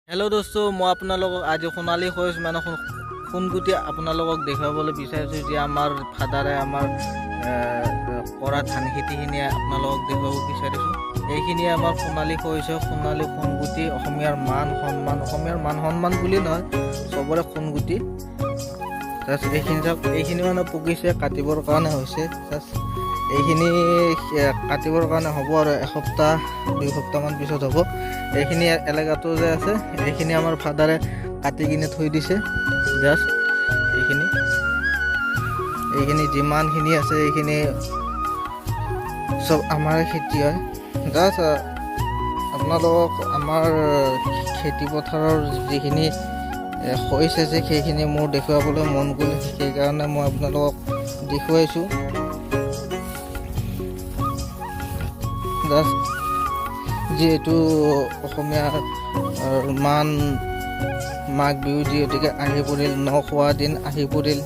Hello दोस्तों मैं आपनालोक आज सोनाली खस माने सोनगुटी आपनालोक देखाबले बिचारिছো जे आमार फादारे आमार কৰা ধান খেতিখিনি आपनालोक দেখাব বিচাৰিছো এইখিনি আমাৰ সোণালী কৈছে সোণালী সোনগুটি অসমীয়াৰ মান সন্মান বুলি নহয় সবৰে সোনগুটি তাছ এইখিনি মানে পকিছে কাটিবৰ কাৰণে হৈছে তাছ এইখিনি কাটিবৰ কাৰণে হ'ব আৰু এসপ্তাহ দুই সপ্তাহমান পিছত হ'ব এইখিনি এলেকাটো যে আছে এইখিনি আমাৰ ফাদাৰে কাটি কিনে থৈ দিছে জাস্ট এইখিনি যিমানখিনি আছে এইখিনি সব আমাৰ খেতি হয় জাস্ট আপোনালোক আমাৰ খেতি পথাৰৰ যিখিনি হৈছে যে সেইখিনি মোৰ দেখুৱাবলৈ মন গ'ল সেইকাৰণে মই আপোনালোকক দেখুৱাইছোঁ জাস্ট যেহেতু অসমীয়া মাঘ বিহু যিহেতুকে আহি পৰিল নখোৱা দিন আহি পৰিল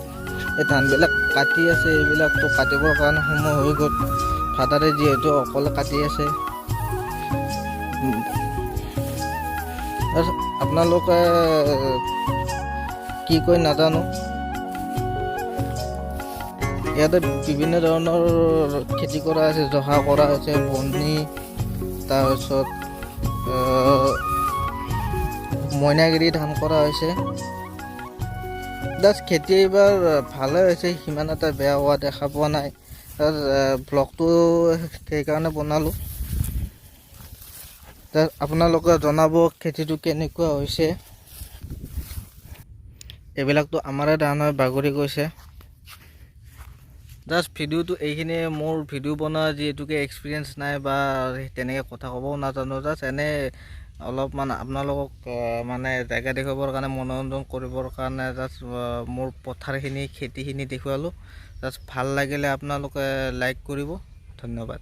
এই ধানবিলাক কাটি আছে এইবিলাকতো কাটিবৰ কাৰণে সময় হৈ গ'ল ফাদাৰে যিহেতু অকলে কাটি আছে আপোনালোকে কি কয় নাজানো ইয়াতে বিভিন্ন ধৰণৰ খেতি কৰা আছে জহা কৰা আছে বন্নি তাৰপিছত মইনাগিৰি ধান কৰা হৈছে জাষ্ট খেতি এইবাৰ ভালে হৈছে সিমান এটা বেয়া হোৱা দেখা পোৱা নাই ব্লগটো সেইকাৰণে বনালোঁ আপোনালোকে জনাব খেতিটো কেনেকুৱা হৈছে এইবিলাকতো আমাৰে ধান হয় বাগৰি গৈছে জাষ্ট ভিডিঅ'টো এইখিনি মোৰ ভিডিঅ' বনোৱা যিহেতুকে এক্সপিৰিয়েঞ্চ নাই বা তেনেকৈ কথা ক'বও নাজানো জাষ্ট এনে অলপমান আপোনালোকক মানে জেগা দেখুৱাবৰ কাৰণে মনোৰঞ্জন কৰিবৰ কাৰণে জাষ্ট মোৰ পথাৰখিনি খেতিখিনি দেখুৱালোঁ জাষ্ট ভাল লাগিলে আপোনালোকে লাইক কৰিব ধন্যবাদ।